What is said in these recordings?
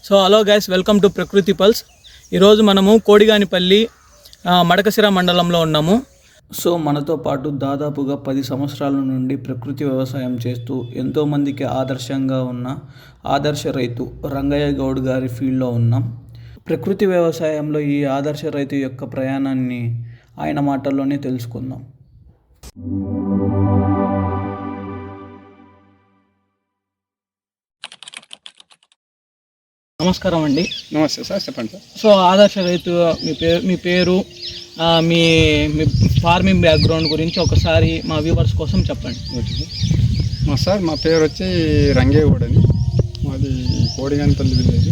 So hello guys, welcome to ప్రకృతి pulse. ఈరోజు మనము కోడిగానిపల్లి మడకశిర మండలంలో ఉన్నాము. సో మనతో పాటు దాదాపుగా 10 సంవత్సరాల నుండి ప్రకృతి వ్యవసాయం చేస్తూ ఎంతోమందికి ఆదర్శంగా ఉన్న ఆదర్శ రైతు రంగయ్య గౌడ్ గారి ఫీల్డ్లో ఉన్నాం. ప్రకృతి వ్యవసాయంలో ఈ ఆదర్శ రైతు యొక్క ప్రయాణాన్ని ఆయన మాటల్లోనే తెలుసుకుందాం. నమస్కారం అండి. నమస్తే సార్, చెప్పండి సార్. సో ఆదర్శ రైతు మీ పేరు మీ ఫార్మింగ్ బ్యాక్గ్రౌండ్ గురించి ఒకసారి మా వ్యూవర్స్ కోసం చెప్పండి. మా పేరు వచ్చి రంగయ్య గౌడ్ అని. మాది కోడిగానిపల్లి విలేజ్,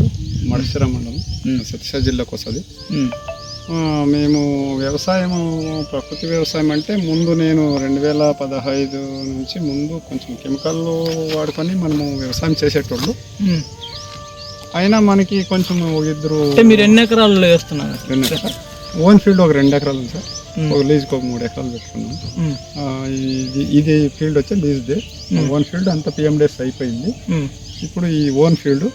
మడకశిర మండలం, సత్యసాయి జిల్లాకు వస్తుంది. మేము వ్యవసాయం, ప్రకృతి వ్యవసాయం అంటే ముందు నేను 2015 నుంచి ముందు కొంచెం కెమికల్ వాడుకొని మనము వ్యవసాయం చేసేటోళ్ళు. అయినా మనకి కొంచెం ఇద్దరు. మీరు ఎన్ని ఎకరాల్లో వేస్తున్నారు? 2 ఎకరాలు ఓన్ ఫీల్డ్, ఒక 2 ఎకరాలు ఉంది సార్. ఒక లీజ్కి ఒక 3 ఎకరాలు పెట్టుకున్నాం. ఇది ఫీల్డ్ వచ్చి లీజ్దే. ఓన్ ఫీల్డ్ అంతా PMDS అయిపోయింది. ఇప్పుడు ఈ ఓన్ ఫీల్డ్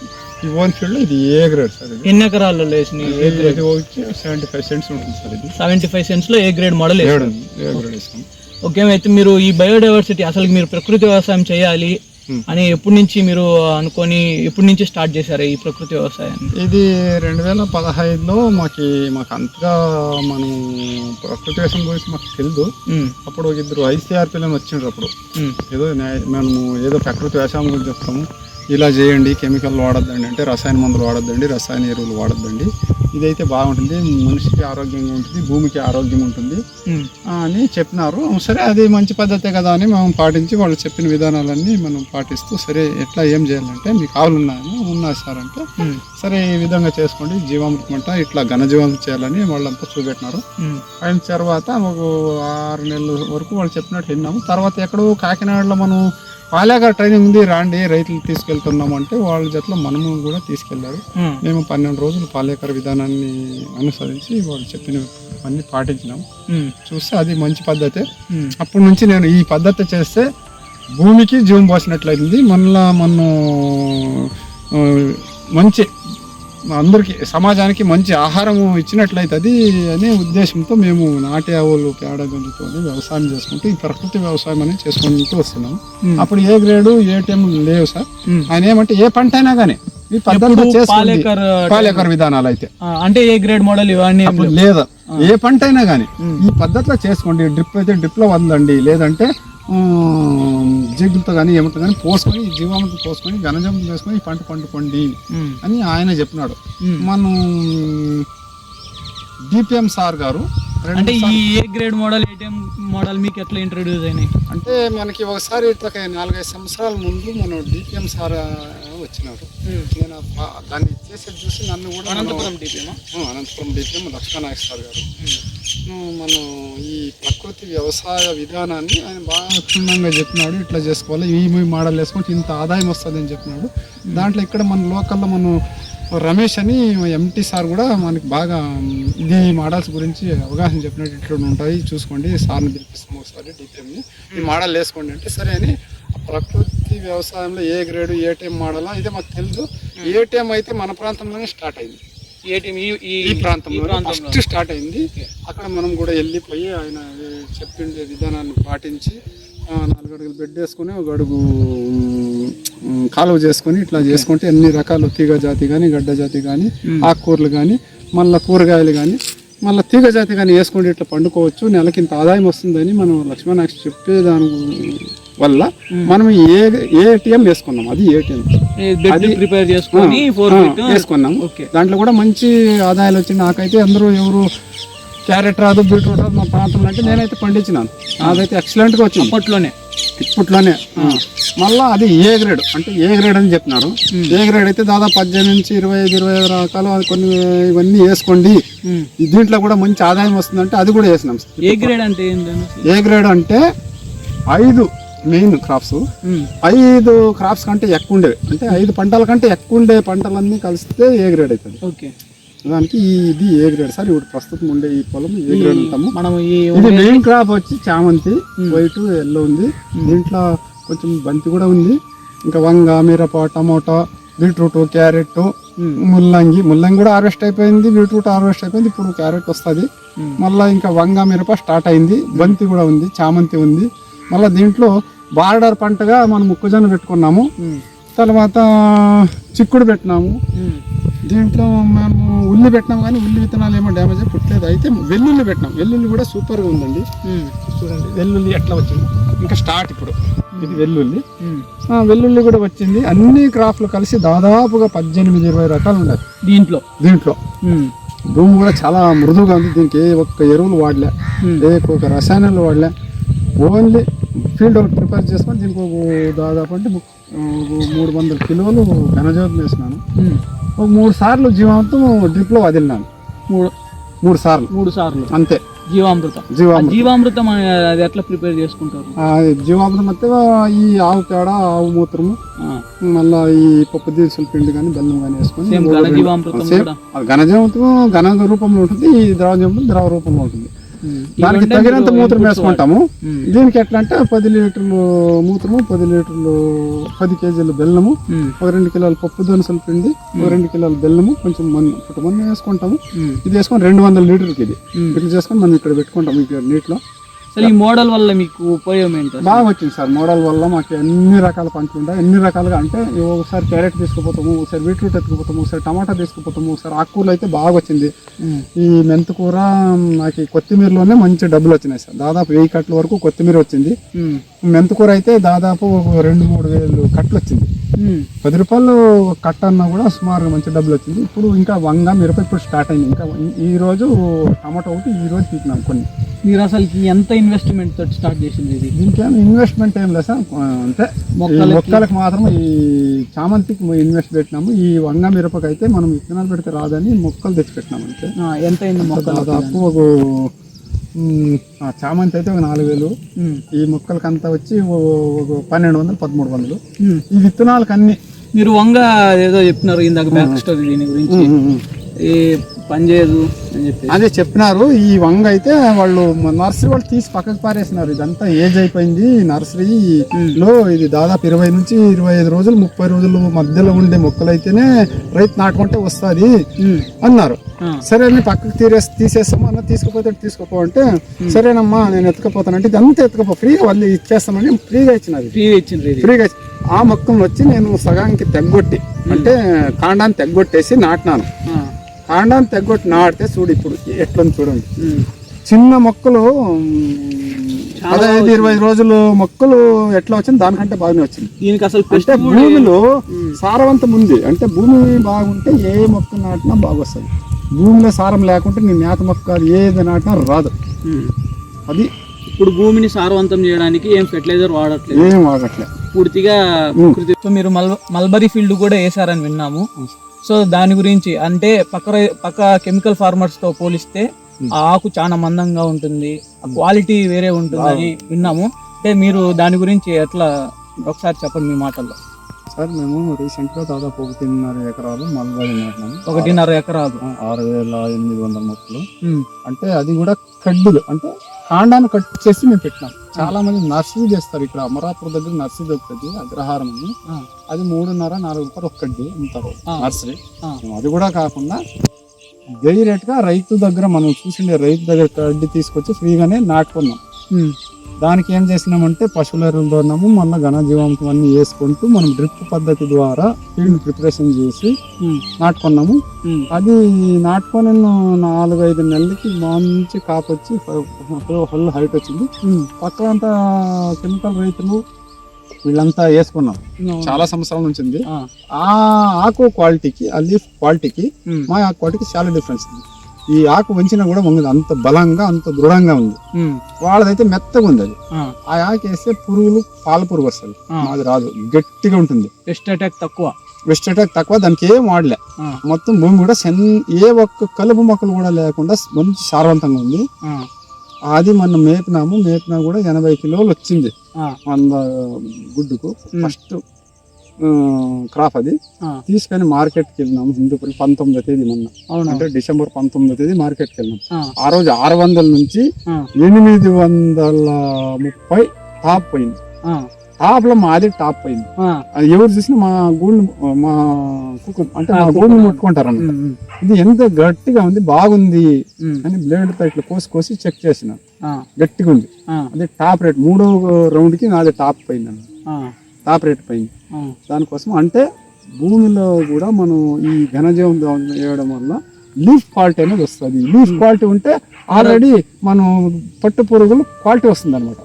ఇది ఏ గ్రేడ్ సార్. ఎన్ని ఎకరాల్లో వేసినాయి? ఇది వచ్చి 75 సెంట్స్ ఉంటుంది సార్. ఇది 75 సెంట్స్ లో A grade model A grade వేసాం. ఓకే, అయితే మీరు ఈ బయోడైవర్సిటీ అసలు మీరు ప్రకృతి వ్యవసాయం చేయాలి అని ఎప్పటి నుంచి మీరు అనుకొని ఎప్పటి నుంచి స్టార్ట్ చేశారు ఈ ప్రకృతి వ్యవసాయాన్ని? ఇది 2015లో మాకు అంతగా మనం ప్రకృతి వ్యవసాయం గురించి మాకు తెలియదు. అప్పుడు 2 ICRPలను వచ్చిండ్రు. అప్పుడు మనము ఏదో ప్రకృతి వ్యవసాయం గురించి చెప్తాము, ఇలా చేయండి, కెమికల్ వాడద్దండి అంటే రసాయన మందులు వాడద్దండి, రసాయన ఎరువులు వాడద్దండి, ఇదైతే బాగుంటుంది, మనిషికి ఆరోగ్యంగా ఉంటుంది, భూమికి ఆరోగ్యం ఉంటుంది అని చెప్పినారు. సరే, అది మంచి పద్ధతే కదా అని మేము పాటించి వాళ్ళు చెప్పిన విధానాలన్నీ మనం పాటిస్తూ, సరే ఎట్లా ఏం చేయాలంటే మీకు ఆవులు ఉన్నాయి సార్ అంటే, సరే ఈ విధంగా చేసుకోండి, జీవామృతం అంట ఇట్లా ఘనజీవామృతం చేయాలని వాళ్ళంతా చూపెట్టినారు. అయిన తర్వాత ఒక 6 నెలల వరకు వాళ్ళు చెప్పినట్టు విన్నాము. తర్వాత ఎక్కడో కాకినాడలో మనం పాలేకర్ ట్రైనింగ్ ఉంది, రాండి రైతులు తీసుకెళ్తున్నాము అంటే వాళ్ళ జట్లో మనము కూడా తీసుకెళ్లారు. మేము 12 రోజులు పాలేకర్ విధానాన్ని అనుసరించి వాళ్ళు చెప్పిన అన్ని పాటించినాము. చూస్తే అది మంచి పద్ధతే. అప్పటి నుంచి నేను ఈ పద్ధతి చేస్తే భూమికి జీవం పోసినట్లయింది, మనం మంచి అందరికి సమాజానికి మంచి ఆహారం ఇచ్చినట్లయితుంది అనే ఉద్దేశంతో మేము నాటి ఆవులు పేడ గంజుతో వ్యవసాయం చేసుకుంటూ ఈ ప్రకృతి వ్యవసాయం అనేది చేసుకుంటూ వస్తున్నాము. అప్పుడు ఏ గ్రేడు ఏ టైం లేవు సార్. ఆయన ఏమంటే ఏ పంట అయినా కానీ ఈ పద్ధతి పాలేకర్ విధానాలు అయితే అంటే ఏ గ్రేడ్ మోడల్ ఇవన్నీ లేదా, ఏ పంట అయినా కానీ ఈ పద్ధతిలో చేసుకోండి. డ్రిప్ అయితే డ్రిప్ లో వదలండి, లేదంటే జిగులతో కానీ ఏమంటో కానీ పోసుకొని జీవామృతం పోసుకొని ఘనజీవామృతం చేసుకొని పంట పండుకోండి అని ఆయన చెప్పినాడు. మనం DPM సార్ గారు అంటే ఈ A grade model ATM model మీకు ఎట్లా ఇంట్రడ్యూస్ అయినాయి అంటే, మనకి ఒకసారి ఇట్లా 4-5 సంవత్సరాల ముందు మనం DPM సార్ వచ్చినారు. నేను దాన్ని చేసేది చూసి నన్ను కూడా అనంతపురం DPM లక్ష్మణనాయక్ సార్ గారు మనం ఈ ప్రకృతి వ్యవసాయ విధానాన్ని ఆయన బాగా క్షుణ్ణంగా చెప్పినాడు. ఇట్లా చేసుకోవాలి, ఈ మోడల్ వేసుకుంటే ఇంత ఆదాయం వస్తుంది అని చెప్పినాడు. దాంట్లో ఇక్కడ మన లోకల్లో మనం రమేష్ అని MT సార్ కూడా మనకి బాగా ఇదే మోడల్స్ గురించి అవగాహన చెప్పినట్టు ఇట్లా ఉంటాయి, చూసుకోండి, సార్ని పిలిపిస్తాము ఒకసారి DPMని, ఈ మోడల్ వేసుకోండి అంటే సరే అని. ప్రకృతి వ్యవసాయంలో A grade A time model అయితే మాకు తెలుసు. ఏ టైం అయితే మన ప్రాంతంలోనే స్టార్ట్ అయింది, ఈ ప్రాంతంలో ఫస్ట్ స్టార్ట్ అయింది. అక్కడ మనం కూడా వెళ్ళిపోయి ఆయన చెప్పిండే విధానాన్ని పాటించి 4 అడుగులు బెడ్ వేసుకొని 1 అడుగు కాలువ చేసుకొని ఇట్లా చేసుకుంటే అన్ని రకాలు తీగ జాతి కానీ గడ్డ జాతి కానీ ఆకుకూరలు కానీ మళ్ళీ కూరగాయలు కానీ మళ్ళీ తీగ జాతి కానీ వేసుకుంటే ఇట్లా పండుకోవచ్చు, నెలకి ఇంత ఆదాయం వస్తుందని మనం లక్ష్మణనాయక్ చెప్పేదాని వల్ల మనం ఏటీఎం వేసుకున్నాం. అది ఏటీఎం ప్రిపేర్ చేసుకొని వేసుకున్నాం. దాంట్లో కూడా మంచి ఆదాయాలు వచ్చింది. నాకైతే అందరూ ఎవరు క్యారెట్ రాదు, బీట్రూట్ రాదు మా ప్రాంతంలో అంటే నేనైతే పండించినాను. అదైతే ఎక్సలెంట్గా వచ్చింది ఇప్పట్లోనే. మళ్ళీ అది ఏ గ్రేడ్ అంటే ఏ గ్రేడ్ అని చెప్పినారు. ఏ గ్రేడ్ అయితే దాదాపు 18 నుంచి 25 రకాలు కొన్ని ఇవన్నీ వేసుకోండి, దీంట్లో కూడా మంచి ఆదాయం వస్తుందంటే అది కూడా వేసినాం. ఏ గ్రేడ్ అంటే ఏ గ్రేడ్ అంటే 5 మెయిన్ క్రాప్స్, 5 క్రాప్స్ కంటే ఎక్కువ ఉండేవి అంటే 5 పంటల కంటే ఎక్కువ ఉండే పంటలన్నీ కలిస్తే ఏ గ్రేడ్ అవుతుంది. ఓకే, దానికి ఇది ఏ గ్రేడ్ సార్. ఇప్పుడు ప్రస్తుతం ఉండే ఈ పొలం ఏ గ్రేడ్ ఉంటాము మనం. ఇది మెయిన్ క్రాప్ వచ్చి చామంతి, వైట్, ఎల్లో ఉంది. దీంట్లో కొంచెం బంతి కూడా ఉంది, ఇంకా వంగ, మిరప, టమోటా, బీట్రూట్, క్యారెట్, ముల్లంగి కూడా హార్వెస్ట్ అయిపోయింది, బీట్రూట్ హార్వెస్ట్ అయిపోయింది, ఇప్పుడు క్యారెట్ వస్తుంది. మళ్ళీ ఇంకా వంగ మిరప స్టార్ట్ అయింది, బంతి కూడా ఉంది, చామంతి ఉంది. మళ్ళీ దీంట్లో బార్డర్ పంటగా మనం మొక్కజొన్న పెట్టుకున్నాము, తర్వాత చిక్కుడు పెట్టినాము. దీంట్లో మేము ఉల్లి పెట్టినాము, కానీ ఉల్లి విత్తనాలు ఏమో డ్యామేజ్ అయి పుట్టలేదు. అయితే వెల్లుల్లి పెట్టినాం, వెల్లుల్లి కూడా సూపర్గా ఉందండి. చూడండి వెల్లుల్లి ఎట్లా వచ్చింది, ఇంకా స్టార్ట్ ఇప్పుడు ఇది వెల్లుల్లి. వెల్లుల్లి కూడా వచ్చింది. అన్ని క్రాప్లు కలిసి దాదాపుగా 18-20 రకాలు ఉన్నాయి దీంట్లో. భూమి కూడా చాలా మృదువుగా ఉంది. దీనికి ఏ ఒక్క ఎరువులు వాడలే, ఏ ఒక్క రసాయనాలు వాడలే. ఓన్లీ ఫీల్డ్ వర్క్ ప్రిపేర్ చేసుకొని దీనికి ఒక దాదాపు అంటే 300 కిలోలు ఘనజోతం వేసినాను. ఒక 3 సార్లు జీవామృతం డ్రిప్లో వదిలినాను. 3 సార్లు అంతే. జీవామృతం అది ఎట్లా ప్రిపేర్ చేసుకుంటారు? జీవామృతం అంటే ఈ ఆవు పేడ, ఆవు మూత్రము, మళ్ళా ఈ పప్పు దినుసుల పిండి కానీ బెల్లం కానీ వేసుకొని ఘనజీవామృతం ఘన రూపంలో ఉంటుంది, ఈ ద్రవ రూపంలో ఉంటుంది. దానికి తగినంత మూత్రం వేసుకుంటాము. దీనికి ఎట్లా అంటే 10 లీటర్లు మూత్రము, 10 కేజీలు బెల్లము, ఒక 2 కిలోల పప్పు దినుసుల పిండి, ఒక 2 కిలోల బెల్లము, కొంచెం పుట్టమన్ను వేసుకుంటాము. ఇది వేసుకొని 200 లీటర్లకి ఇది ఇట్లా చేసుకొని మనం ఇక్కడ పెట్టుకుంటాము ఇక్కడ నీటిలో. ఈ మోడల్ వల్ల మీకు ఉపయోగం ఏంటి? బాగా వచ్చింది సార్. మోడల్ వల్ల మాకు అన్ని రకాల పంటలు ఉంటాయి. ఎన్ని రకాలుగా అంటే ఒకసారి క్యారెట్ తీసుకుపోతాము, ఒకసారి బీట్రూట్ ఎత్తుకుపోతాము, ఒకసారి టమాటా తీసుకుపోతాము, ఒకసారి ఆకుకూరలు అయితే బాగా వచ్చింది. ఈ మెంతికూర నాకు కొత్తిమీరలోనే మంచి డబ్బులు వచ్చినాయి సార్. దాదాపు 1000 కట్టల వరకు కొత్తిమీర వచ్చింది. మెంతికూర అయితే దాదాపు 2-3 వేలు కట్టలు వచ్చింది. 10 రూపాయలు కట్ట అన్నా కూడా సుమారుగా మంచి డబ్బులు వచ్చింది. ఇప్పుడు ఇంకా వంగ మిరప ఇప్పుడు స్టార్ట్ అయింది. ఇంకా ఈ రోజు టమాటా ఒకటి ఈ రోజు తీసినాం కొన్ని. మీరు అసలు ఎంత ఇన్వెస్ట్మెంట్ తోటి స్టార్ట్ చేసింది ఇది? దీనికి ఇన్వెస్ట్మెంట్ ఏం లేదు సార్, అంటే మొక్కలకు మాత్రం ఈ చామంతికి ఇన్వెస్ట్ పెట్టినాము. ఈ వంగ మిరపకి అయితే మనం విత్తనాలు పెడితే రాదని మొక్కలు తెచ్చిపెట్టినాము. అంతే. ఎంత అయింది మొక్కలు? దాదాపు ఒక చామంతి అయితే ఒక 4000, ఈ మొక్కలకంతా వచ్చి ఒక 1200-1300. ఈ విత్తనాలకు అన్ని. మీరు వంగ ఏదో చెప్తున్నారు ఇందాక బ్యాక్ స్టోరీ దీని గురించి, ఈ పని చేయదు అని చెప్పి అదే చెప్పినారు. ఈ వంగ అయితే వాళ్ళు నర్సరీ వాళ్ళు తీసి పక్కకు పారేసినారు. ఇదంతా ఏజ్ అయిపోయింది నర్సరీలో. ఇది దాదాపు 20-25 రోజులు 30 రోజులు మధ్యలో ఉండే మొక్కలు అయితేనే రైతు నాటుకుంటే వస్తుంది అన్నారు. సరే అని పక్కకు తీసేస్తాము అన్న. తీసుకుపో అంటే సరేనమ్మా నేను ఎత్తుకపోతానంటే ఇదంతా ఎత్తుకపో ఫ్రీగా వాళ్ళు ఇచ్చేస్తామని ఫ్రీగా ఇచ్చినది. ఫ్రీగా ఆ మొక్కలు వచ్చి నేను సగానికి తెగ్గొట్టి, అంటే కాండాన్ని తెగ్గొట్టేసి నాటినాను. కాండాన్ని తెగ్గొట్టి నాటితే చూడు ఇప్పుడు ఎట్లా చూడండి. చిన్న మొక్కలు 15-20 రోజులు మొక్కలు ఎట్లా వచ్చింది దానికంటే బాగానే వచ్చింది. దీనికి అసలు అంటే భూమిలో సారవంతం ఉంది. అంటే భూమి బాగుంటే ఏ మొక్క నాటినా బాగా వస్తుంది. భూమిలో సారం లేకుంటే నీ మేత మొక్క ఏది నాటినా రాదు. అది ఇప్పుడు భూమిని సారవంతం చేయడానికి ఏం ఫెర్టిలైజర్ వాడట్లేదు, ఏం వాడట్లేదు పూర్తిగా. సో మీరు మల్బరీ ఫీల్డ్ కూడా వేసారని విన్నాము. సో దాని గురించి అంటే పక్క కెమికల్ ఫార్మర్స్ తో పోలిస్తే ఆ ఆకు చాలా మందంగా ఉంటుంది, ఆ క్వాలిటీ వేరే ఉంటుందని విన్నాము. అంటే మీరు దాని గురించి ఎట్లా ఒకసారి చెప్పండి మీ మాటల్లో. సార్ మేము రీసెంట్గా దాదాపు 1.5 ఎకరాలు మల్బరీ నాటినాము. 1.5 ఎకరాలు 6800 మొక్కలు. అంటే అది కూడా కడ్డులు, అంటే కాండాన్ని కట్ చేసి మేము పెట్టినాం. చాలా మంది నర్సరీ చేస్తారు. ఇక్కడ అమరాపూర్ దగ్గర నర్సరీ దొరుకుతుంది, అగ్రహారం అని. అది 3.5-4 రూపాయలు ఒక్కటి అమ్ముతారు నర్సరీ. అది కూడా కాకుండా డైరెక్ట్ గా రైతు దగ్గర మనం చూసిండే రైతు దగ్గర కడ్డీ తీసుకొచ్చి ఫ్రీగానే నాటుకున్నాం. దానికి ఏం చేసినామంటే పశువుల ఎరువులు తోడినాము, మళ్ళీ ఘనజీవామృతం అన్ని వేసుకుంటూ మనం డ్రిప్ పద్ధతి ద్వారా ఫీల్డ్ ప్రిపరేషన్ చేసి నాటుకున్నాము. అది నాటుకొని 4-5 నెలలకి మంచి కాపు వచ్చి ఫుల్ హైట్ వచ్చింది. పక్కనంతా కెమికల్ రైతులు వీళ్ళంతా వేసుకున్నాం. చాలా సంవత్సరాల నుంచి ఉంది. ఆ ఆకు క్వాలిటీకి, ఆ లీఫ్ క్వాలిటీకి మా ఆకు క్వాలిటీకి చాలా డిఫరెన్స్ ఉంది. ఈ ఆకు వంచినా కూడా వంగదు, అంత బలంగా అంత దృఢంగా ఉంది. వాళ్ళదైతే మెత్తగా ఉంది. అది ఆ ఆకు వేస్తే పురుగులు, పాల పురుగు వస్తుంది, అది రాదు, గట్టిగా ఉంటుంది. పెస్ట్ అటాక్ తక్కువ, దానికి ఏం వాడలే. మొత్తం భూమి కూడా ఏ ఒక్క కలుపు మొక్కలు కూడా లేకుండా మంచి సారవంతంగా ఉంది. అది మనం మేపినా కూడా 80 కిలోలు వచ్చింది మన గుడ్డుకు. ఫస్ట్ క్రాప్ అది తీసుకొని మార్కెట్కి వెళ్ళినాము. హిందూపురం 19వ తేదీ మొన్న, అంటే డిసెంబర్ 19వ తేదీ మార్కెట్కి వెళ్ళినాం. ఆ రోజు 600 నుంచి 830 టాప్ పోయింది. టాప్ లో మాది టాప్ అయింది. ఆ, అది ఎవరు చూసినా మా గూడు మా కుక్క అంటే మా గూడుని ముట్టుకుంటారు అన్నమాట. ఇది ఎంత గట్టిగా ఉంది బాగుంది అని బ్లేడ్ తో ఇట్లా కోసి చెక్ చేసిన గట్టిగా ఉంది. అది టాప్ రేట్ 3వ రౌండ్ కి నాది టాప్ పోయింది అన్న, టాప్ రేట్ పోయింది. దానికోసం అంటే భూమిలో కూడా మనం ఈ ఘనజీవం వేయడం వల్ల లీఫ్ క్వాలిటీ అనేది వస్తుంది. లీఫ్ క్వాలిటీ ఉంటే ఆల్రెడీ మనం పట్టు పురుగులు క్వాలిటీ వస్తుంది అనమాట.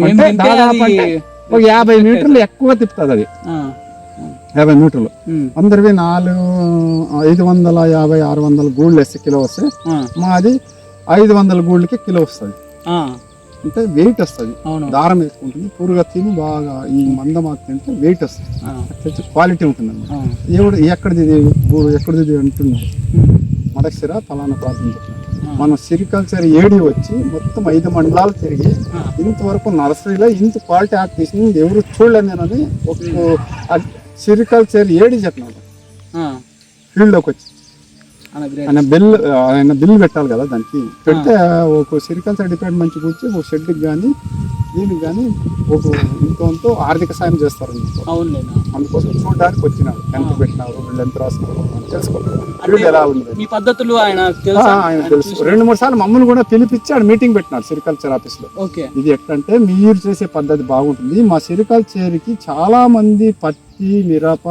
అంటే దాదాపు అంటే ఒక 50 మీటర్లు ఎక్కువ తిప్పుతుంది అది. 50 మీటర్లు అందరివి 550 600 గూళ్ళు వేస్తే కిలో వస్తే మాది 500 గూళ్ళకి కిలో వస్తుంది. అంటే వెయిట్ వస్తుంది, దారం వేసుకుంటుంది, పురుగు తిని బాగా ఈ మందమాకు తింటే వెయిట్ వస్తుంది, క్వాలిటీ ఉంటుంది అన్నమాట. ఎవడు ఎక్కడిది అంటున్నారు మడకశిర ఫలానా ప్రాంతం చెప్పిన మనం సిరికల్చర్ ఏడి వచ్చి మొత్తం 5 మండలాలు తిరిగి ఇంతవరకు నర్సరీలో ఇంత క్వాలిటీ యాప్ తీసింది ఎవరు చూడలేదు నేను అని ఒక సిరికల్చర్ ఏడి చెప్పినాడు ఫీల్డ్లోకి వచ్చి. ఆయన బిల్ పెట్టాలి కదా దానికి, పెడితే ఒక సిరికల్చర్ డిపార్ట్మెంట్ కూర్చి ఒక షెడ్కి కానీ దీనికి కానీ ఒక ఇంతో ఆర్థిక సాయం చేస్తారు. అందుకోసం చూడడానికి వచ్చినాడు, ఎంత పెట్టినారు వీళ్ళు ఎంత రాస్తున్నారు తెలుసుకోవాలి ఎలా ఉంది మీ పద్ధతులు ఆయన తెలుసు. 2-3 సార్లు మమ్మల్ని కూడా పిలిపించి ఆడ మీటింగ్ పెట్టినాడు సిరికల్చర్ ఆఫీస్ లో. ఇది ఎట్లంటే మీరు చేసే పద్ధతి బాగుంటుంది, మా సిరికల్చర్ కి చాలా మంది పత్తి మిరప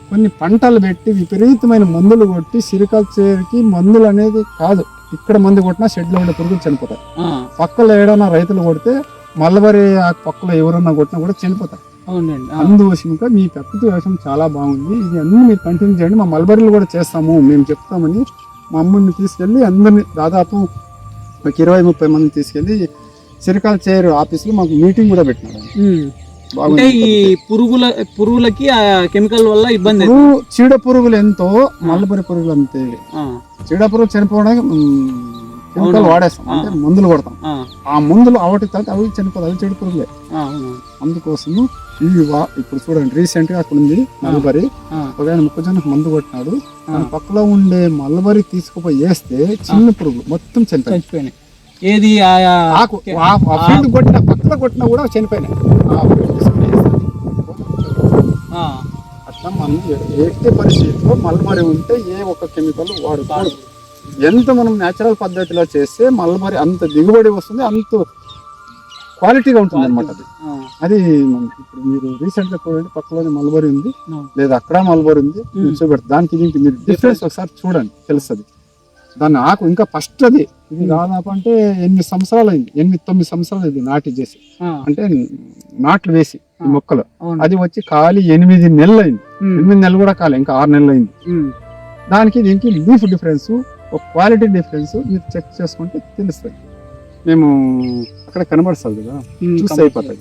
కొన్ని పంటలు పెట్టి విపరీతమైన మందులు కొట్టి సిరికల్చర్ కి మందులు అనేది కాదు, ఇక్కడ మందు కొట్టినా షెడ్ లో ఉండే పురుగులు చనిపోతాయి. పక్కలో ఏడన్నా రైతులు కొడితే మల్లబరి పక్కలో ఎవరన్నా కొట్టినా కూడా చనిపోతాయి. అందుకోసం మీ ప్రకృతి వ్యవసాయం చాలా బాగుంది, ఇది అన్ని మీరు కంటిన్యూ చేయండి, మా మల్బరీలు కూడా చేస్తాము మేము చెప్తామని మా అమ్మని తీసుకెళ్ళి అందరినీ దాదాపు ఒక 20-30 మందిని తీసుకెళ్ళి సిరికల్చర్ ఆఫీసులో మాకు మీటింగ్ కూడా పెట్టినారు. అంటే ఈ పురుగులకి కెమికల్ వల్ల ఇబ్బంది, చీడ పురుగులు ఎంతో మల్లబరి పురుగులు అంతే. చీడ పురుగు చనిపోవడానికి కెమికల్ వాడేస్తాం, అంటే మందులు కొడతాం, ఆ మందులు అవటి తర్వాత అవి చనిపోతాయి, అవి చెడు పురుగులే. అందుకోసము ఇప్పుడు చూడండి రీసెంట్ గా అక్కడ ఉంది మల్బరీ, ఒక ఆయన మొక్కజొన్నకు మందు కొట్టినాడు, పక్కలో ఉండే మల్బరీ తీసుకుపోయి వేస్తే చిన్న పురుగులు మొత్తం చనిపోయినాయి. ఏది ఫీల్డ్ కొట్టిన పక్కన కొట్టినా కూడా చనిపోయినాయి. అట్లా మనం ఎట్టి పరిస్థితిలో మల్బరీ ఉంటే ఏ ఒక్క కెమికల్ వాడకూడదు. ఎంత మనం నేచురల్ పద్ధతిలో చేస్తే మల్బరీ అంత దిగుబడి వస్తుంది, అంత క్వాలిటీగా ఉంటుంది అనమాట. అది ఇప్పుడు మీరు రీసెంట్ గా చూడండి పక్కలోనే మల్బరీ ఉంది, లేదా అక్కడ మల్బరీ ఉంది, చూపెడతారు. దానికి దీనికి మీరు డిఫరెన్స్ ఒకసారి చూడండి తెలుస్తుంది. దాని ఆకు ఇంకా ఫస్ట్ అది ఇది దాదాపు అంటే 8 సంవత్సరాలు అయింది, 8-9 సంవత్సరాలు ఇది నాటి చేసి, అంటే నాట్లు వేసి ఈ మొక్కలు. అది వచ్చి ఖాళీ 8 నెలలు అయింది, 8 నెలలు కూడా కాలే, ఇంకా 6 నెలలు అయింది. దానికి దీనికి లీఫ్ డిఫరెన్స్, ఒక క్వాలిటీ డిఫరెన్స్ మీరు చెక్ చేసుకుంటే తెలుస్తుంది. మేము అక్కడ కనబడుతుంది కదా, చూసి అయిపోతాయి.